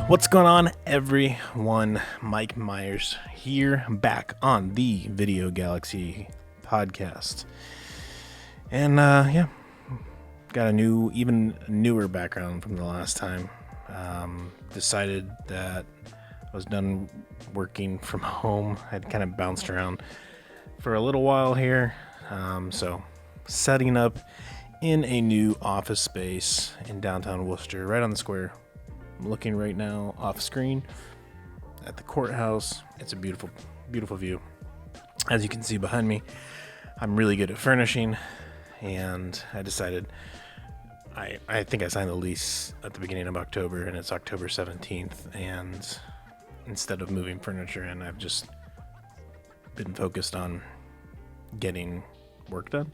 What's going on, everyone? Mike Myers here, back on the Video Galaxy podcast. And got a new, even newer background from the last time. Decided that I was done working from home. I'd kind of bounced around for a little while here. So setting up in a new office space in downtown Worcester, right on the square. I'm looking right now off screen at the courthouse. It's a beautiful, beautiful view. As you can see behind me, I'm really good at furnishing, and I decided I think I signed the lease at the beginning of October, and it's October 17th, and instead of moving furniture in, I've just been focused on getting work done.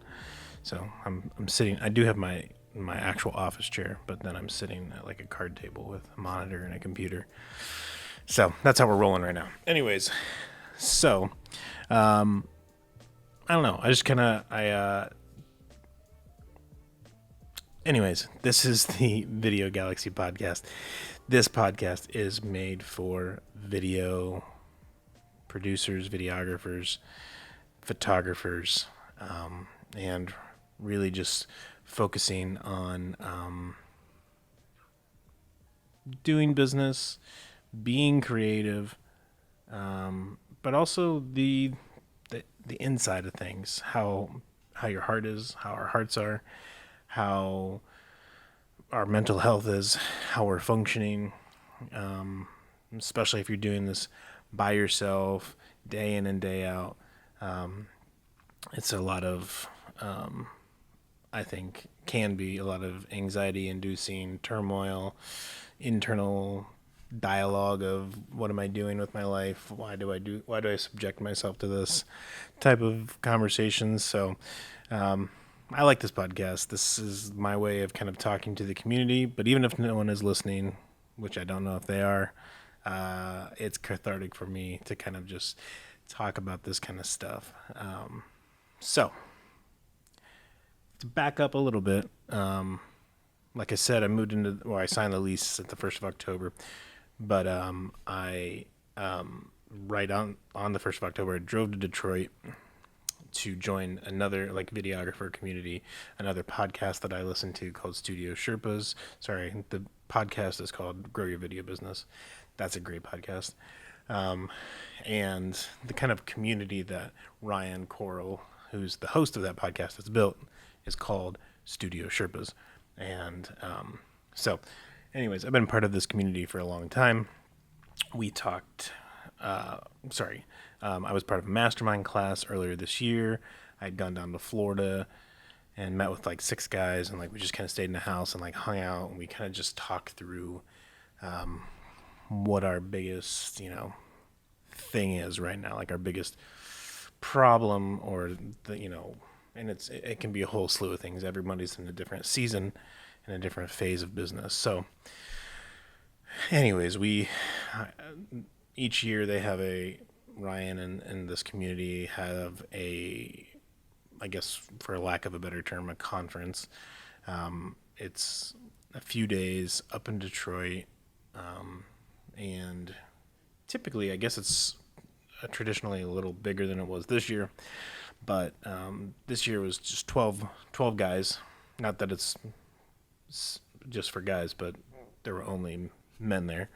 So I'm sitting, I do have my actual office chair, but then I'm sitting at like a card table with a monitor and a computer. So that's how we're rolling right now. Anyways, so I don't know. I just kind of anyways, this is the Video Galaxy podcast. This podcast is made for video producers, videographers, photographers, and really just focusing on doing business, being creative, but also the inside of things, how your heart is, how our hearts are, how our mental health is, how we're functioning, especially if you're doing this by yourself, day in and day out. It's a lot of I think can be a lot of anxiety-inducing turmoil, internal dialogue of what am I doing with my life? Why do I subject myself to this type of conversations? So I like this podcast. This is my way of kind of talking to the community, but even if no one is listening, which I don't know if they are, it's cathartic for me to kind of just talk about this kind of stuff. So to back up a little bit, like I said, I signed the lease at the 1st of October, but I right on the 1st of October, I drove to Detroit to join another like videographer community, another podcast that I listen to called Studio Sherpas. Sorry, the podcast is called Grow Your Video Business. That's a great podcast. And the kind of community that Ryan Coral, who's the host of that podcast, has built is called Studio Sherpas. And so anyways, I've been part of this community for a long time. We talked, I was part of a mastermind class earlier this year. I'd gone down to Florida and met with like 6 guys, and like we just kind of stayed in the house and like hung out, and we kind of just talked through what our biggest, thing is right now, like our biggest problem, or and it can be a whole slew of things. Everybody's in a different season and a different phase of business. So anyways, each year they have Ryan and this community have I guess for lack of a better term, a conference. It's a few days up in Detroit. And typically, I guess it's traditionally a little bigger than it was this year. But this year was just 12 guys. Not that it's just for guys, but there were only men there.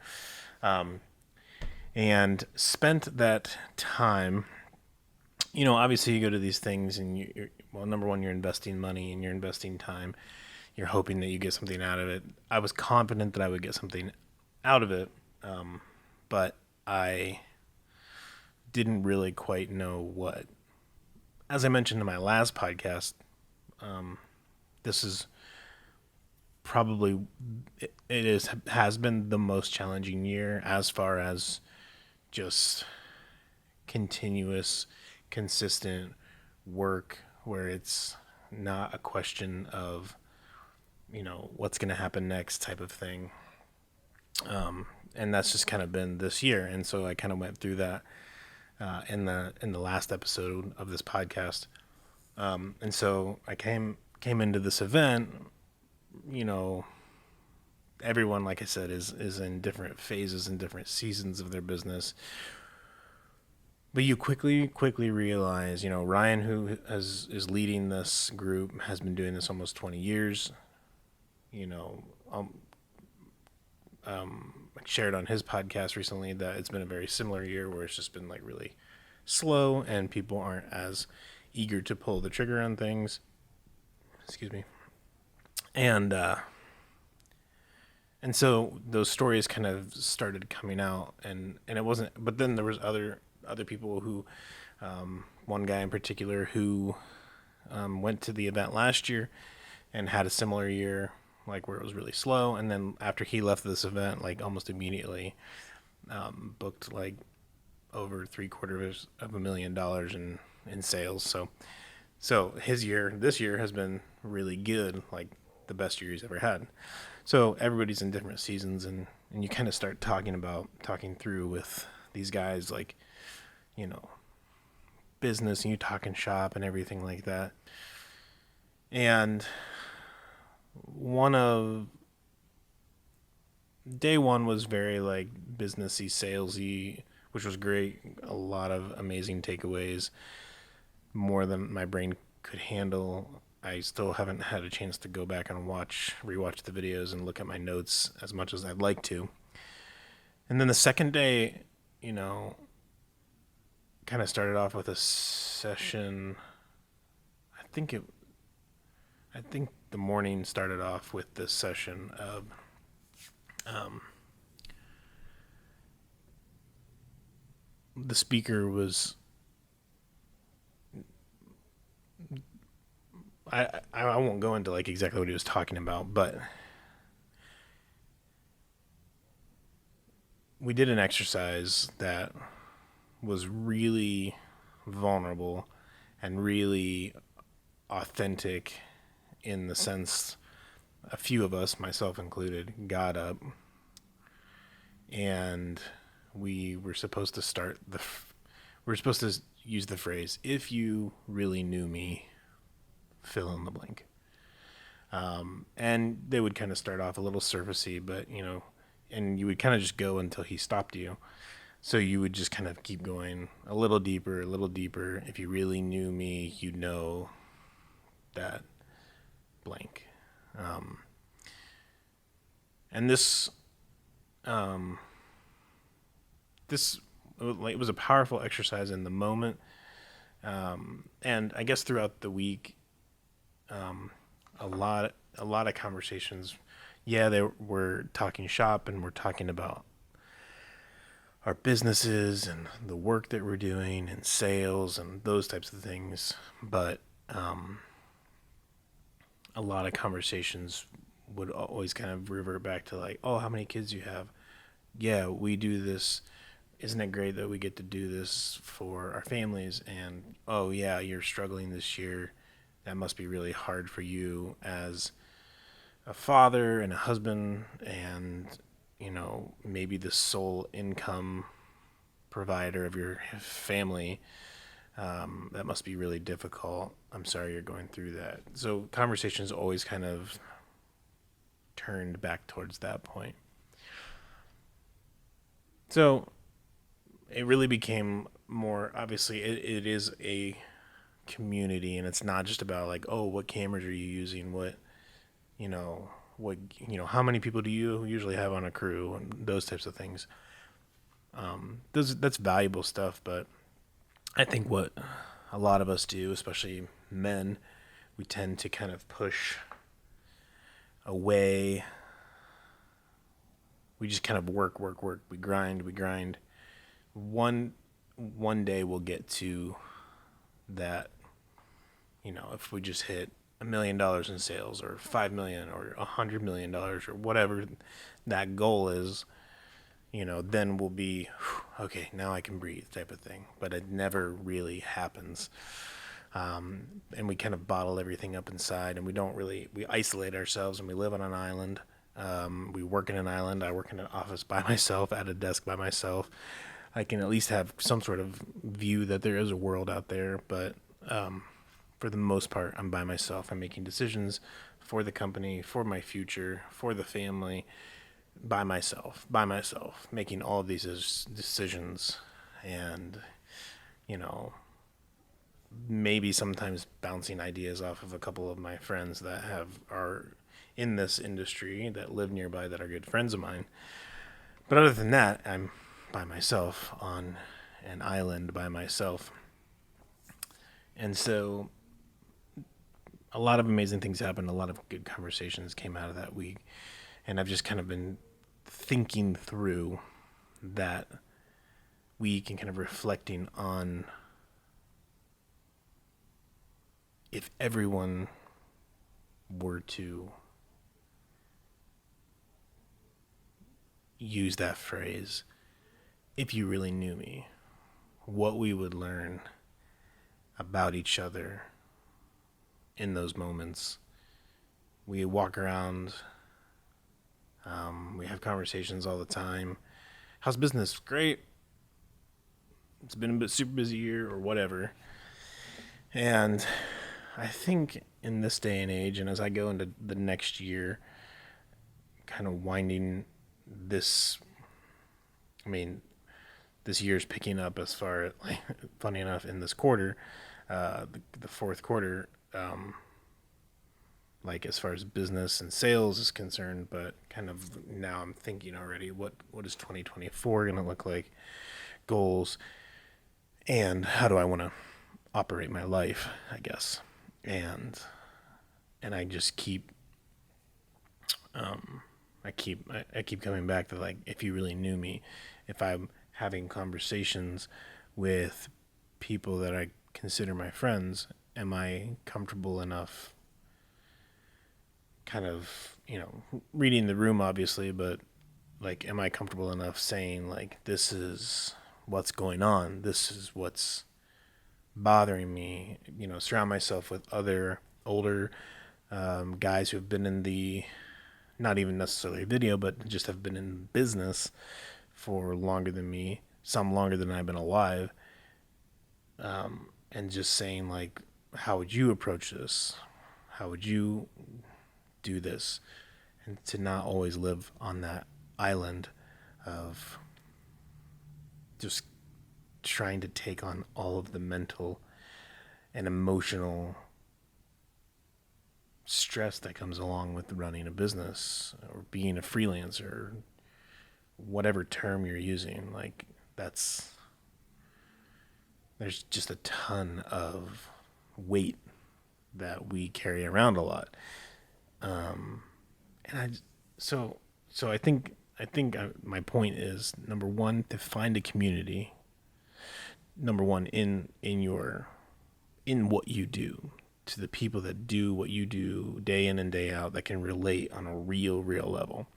And spent that time, obviously you go to these things and number one, you're investing money and you're investing time. You're hoping that you get something out of it. I was confident that I would get something out of it, but I didn't really quite know what. As I mentioned in my last podcast, this is probably has been the most challenging year as far as just continuous, consistent work, where it's not a question of what's going to happen next type of thing. And that's just kind of been this year, and so I kind of went through that in the last episode of this podcast. And so I came into this event, everyone, like I said, is in different phases and different seasons of their business. But you quickly realize, Ryan, who is leading this group, has been doing this almost 20 years. You know, shared on his podcast recently that it's been a very similar year where it's just been like really slow and people aren't as eager to pull the trigger on things. Excuse me. And so those stories kind of started coming out, and it wasn't. But then there was other people who, one guy in particular who went to the event last year and had a similar year, like where it was really slow. And then after he left this event, like almost immediately, booked like over $750,000 in sales. So this year has been really good, like the best year he's ever had. So everybody's in different seasons, and you kind of start talking through with these guys, like, business, and you talking shop and everything like that. And day one was very like businessy, salesy, which was great. A lot of amazing takeaways, more than my brain could handle. I still haven't had a chance to go back and rewatch the videos and look at my notes as much as I'd like to. And then the second day, kind of started off with a session. I think the morning started off with this session of the speaker was, I won't go into like exactly what he was talking about, but we did an exercise that was really vulnerable and really authentic, in the sense a few of us, myself included, got up and we were supposed to use the phrase, "If you really knew me, fill in the blank." And they would kind of start off a little surfacey, but and you would kind of just go until he stopped you. So you would just kind of keep going a little deeper, a little deeper. If you really knew me, you'd know that blank. And this it was a powerful exercise in the moment. And I guess throughout the week, a lot of conversations. Yeah, they were talking shop and we're talking about our businesses and the work that we're doing and sales and those types of things. But a lot of conversations would always kind of revert back to like, oh, how many kids do you have? Yeah, we do this. Isn't it great that we get to do this for our families? And, oh yeah, you're struggling this year. That must be really hard for you as a father and a husband, and maybe the sole income provider of your family. That must be really difficult. I'm sorry you're going through that. So conversations always kind of turned back towards that point. So it really became more, obviously it is a community, and it's not just about like, oh, what cameras are you using? How many people do you usually have on a crew, and those types of things. That's valuable stuff, but I think what a lot of us do, especially men, we tend to kind of push away. We just kind of work. We grind. One day we'll get to that, if we just hit $1 million in sales, or 5 million, or $100 million, or whatever that goal is, then we'll be, okay, now I can breathe, type of thing. But it never really happens. And we kind of bottle everything up inside, and we isolate ourselves, and we live on an island. We work in an island. I work in an office by myself, at a desk by myself. I can at least have some sort of view that there is a world out there, but for the most part, I'm by myself. I'm making decisions for the company, for my future, for the family, by myself, making all of these decisions, and, you know, maybe sometimes bouncing ideas off of a couple of my friends that are in this industry that live nearby that are good friends of mine. But other than that, I'm by myself on an island by myself. And so a lot of amazing things happened. A lot of good conversations came out of that week. And I've just kind of been thinking through that week and kind of reflecting on if everyone were to use that phrase, if you really knew me, what we would learn about each other in those moments. We walk around, we have conversations all the time. How's business? Great. It's been a bit super busy year or whatever. And I think in this day and age, and as I go into the next year, kind of winding this, this year's picking up as far, like, funny enough, in this quarter, the fourth quarter, like as far as business and sales is concerned, but kind of now I'm thinking already, what is 2024 going to look like, goals, and how do I want to operate my life, I guess. And I just keep, I keep coming back to, like, if you really knew me, if I'm having conversations with people that I consider my friends, am I comfortable enough, kind of, reading the room, obviously, but, like, am I comfortable enough saying, like, this is what's going on, this is what's bothering me, surround myself with other older guys who have been in the, not even necessarily video, but just have been in business for longer than me, some longer than I've been alive, and just saying, like, how would you approach this? How would you do this? And to not always live on that island of just trying to take on all of the mental and emotional stress that comes along with running a business or being a freelancer, whatever term you're using. Like, there's just a ton of weight that we carry around a lot. So I think my point is, number one, to find a community. Number one, in what you do, to the people that do what you do day in and day out, that can relate on a real level.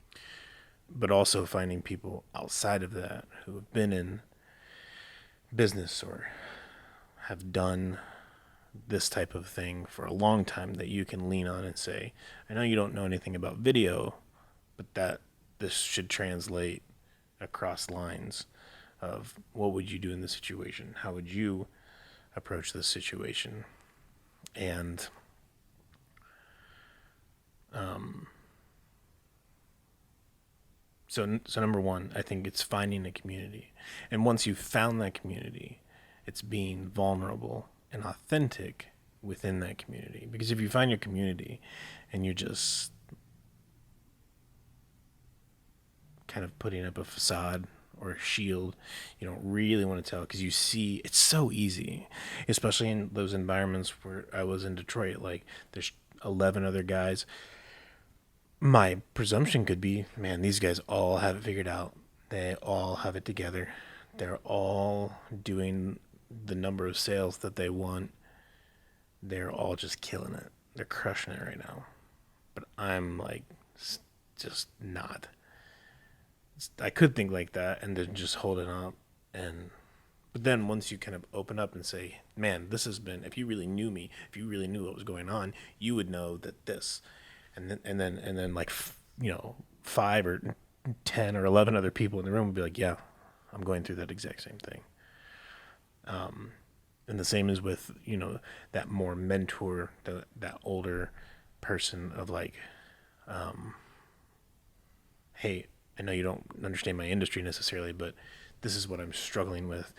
But also finding people outside of that who have been in business or have done this type of thing for a long time that you can lean on and say, I know you don't know anything about video, but that this should translate across lines of what would you do in this situation? How would you approach this situation? And so number one, I think it's finding a community. And once you've found that community, it's being vulnerable and authentic within that community. Because if you find your community and you're just kind of putting up a facade or a shield, you don't really want to tell, because you see, it's so easy, especially in those environments where I was in Detroit. Like, there's 11 other guys. My presumption could be, man, these guys all have it figured out. They all have it together. They're all doing the number of sales that they want. They're all just killing it. They're crushing it right now. But I'm, like, just not. I could think like that and then just hold it up. But then once you kind of open up and say, man, this has been, if you really knew me, if you really knew what was going on, you would know that this, and then like, 5 or 10 or 11 other people in the room would be like, yeah, I'm going through that exact same thing. And the same is with, that more mentor, that older person of like, hey, I know you don't understand my industry necessarily, but this is what I'm struggling with.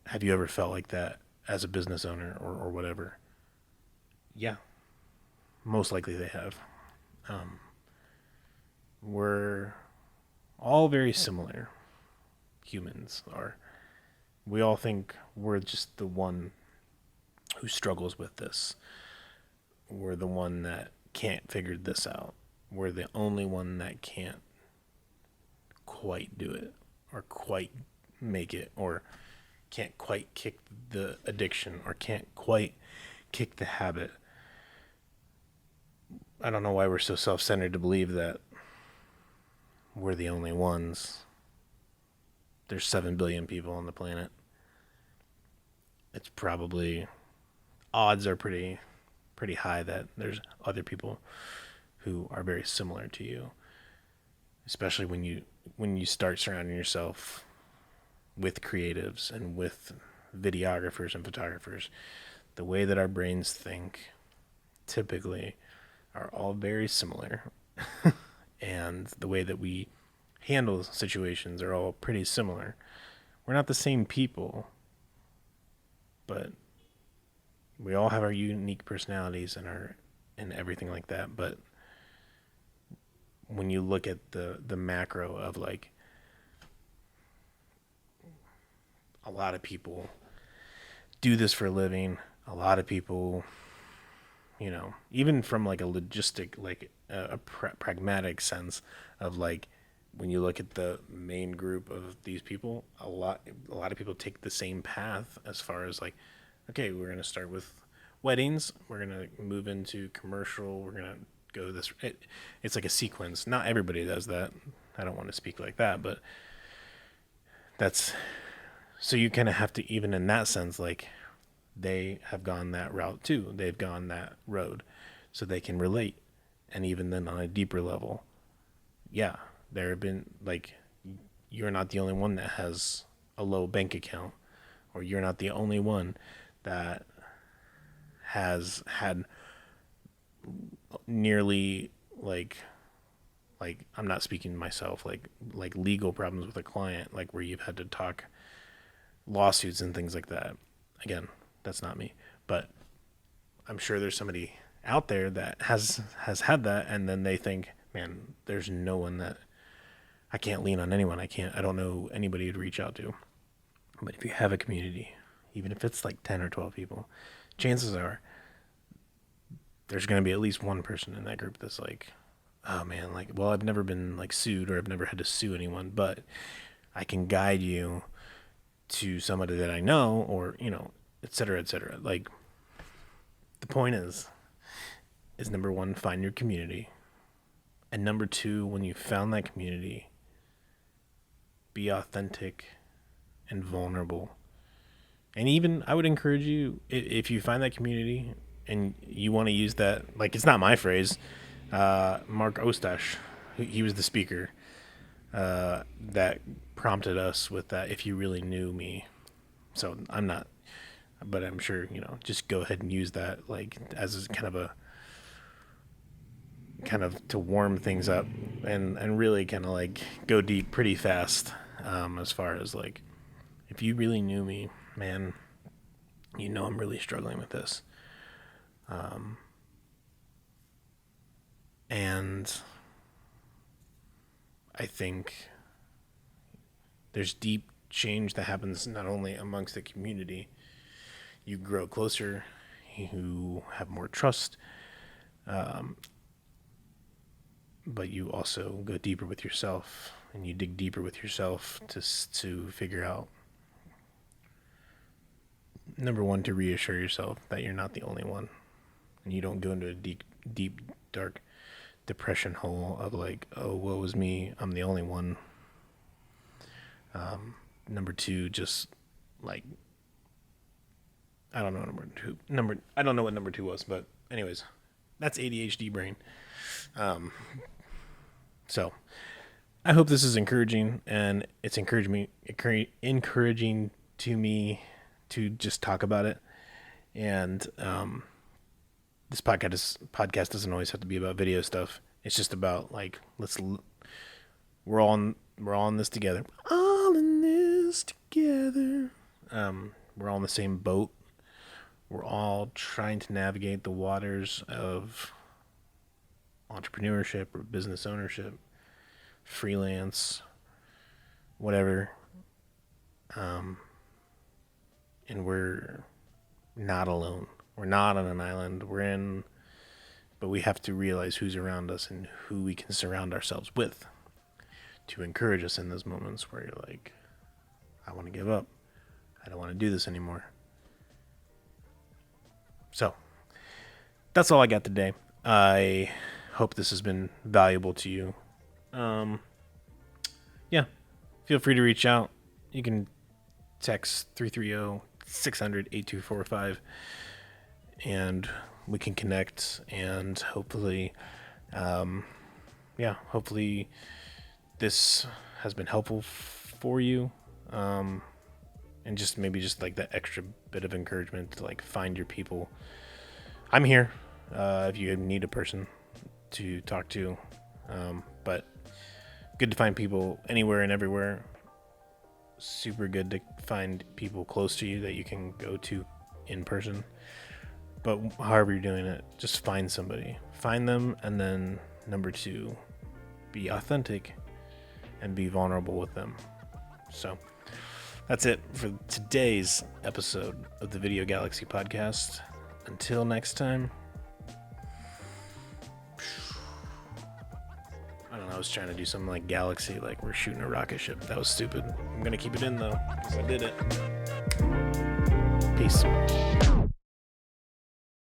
Have you ever felt like that as a business owner or whatever? Yeah, most likely they have. We're all very similar. Humans are. We all think we're just the one who struggles with this. We're the one that can't figure this out. We're the only one that can't quite do it or quite make it or can't quite kick the addiction or can't quite kick the habit. I don't know why we're so self-centered to believe that we're the only ones. There's 7 billion people on the planet. It's probably, odds are pretty high that there's other people who are very similar to you, especially when you start surrounding yourself with creatives and with videographers and photographers. The way that our brains think typically are all very similar. And the way that we handle situations are all pretty similar. We're not the same people, but we all have our unique personalities and everything like that. But when you look at the macro of like, a lot of people do this for a living. A lot of people, even from like a logistic, like a pragmatic sense of like, when you look at the main group of these people, a lot of people take the same path as far as like, okay, we're going to start with weddings. We're going to move into commercial. We're going to go this. It's like a sequence. Not everybody does that. I don't want to speak like that, but that's, so you kind of have to, even in that sense, like they have gone that route too. They've gone that road so they can relate. And even then on a deeper level, yeah, there have been like, you're not the only one that has a low bank account, or you're not the only one that has had nearly like I'm not speaking to myself, like legal problems with a client, like where you've had to talk lawsuits and things like that. Again, that's not me, but I'm sure there's somebody out there that has had that, and then they think, man, there's no one that I can't lean on anyone. I don't know anybody to reach out to. But if you have a community, even if it's like 10 or 12 people, chances are there's going to be at least one person in that group that's like, oh man, like, well, I've never been like sued, or I've never had to sue anyone, but I can guide you to somebody that I know, or, et cetera, et cetera. Like, the point is number one, find your community. And number two, when you found that community, be authentic and vulnerable. And even I would encourage you, if you find that community and you want to use that, like, it's not my phrase. Mark Ostash, he was the speaker that prompted us with that. If you really knew me, so I'm not, but I'm sure just go ahead and use that, like, as kind of to warm things up and really kind of like go deep pretty fast. As far as like, if you really knew me, man, I'm really struggling with this. And I think there's deep change that happens not only amongst the community. You grow closer, you have more trust, but you also go deeper with yourself, and you dig deeper with yourself to figure out, number one, to reassure yourself that you're not the only one, and you don't go into a deep, dark depression hole of like, oh, woe is me, I'm the only one. Number two, just like, I don't know I don't know what number two was, but anyways, that's ADHD brain. So I hope this is encouraging, and it's encouraging to me to just talk about it. And this podcast doesn't always have to be about video stuff. It's just about like we're all in this together. All in this together. We're all in the same boat. We're all trying to navigate the waters of entrepreneurship or business ownership, freelance, whatever. And we're not alone. We're not on an island. But we have to realize who's around us and who we can surround ourselves with to encourage us in those moments where you're like, I want to give up. I don't want to do this anymore. So that's all I got today. I hope this has been valuable to you. Yeah, feel free to reach out. You can text 330-600-8245 and we can connect, and hopefully hopefully this has been helpful for you, and just like that extra bit of encouragement to like find your people. I'm here if you need a person to talk to, but good to find people anywhere and everywhere. Super good to find people close to you that you can go to in person. But however you're doing it, just find somebody. Find them, and then number 2, be authentic and be vulnerable with them. So that's it for today's episode of the Video Galaxy podcast. Until next time. I don't know, I was trying to do something like Galaxy, like we're shooting a rocket ship. That was stupid. I'm going to keep it in though, because I did it. Peace.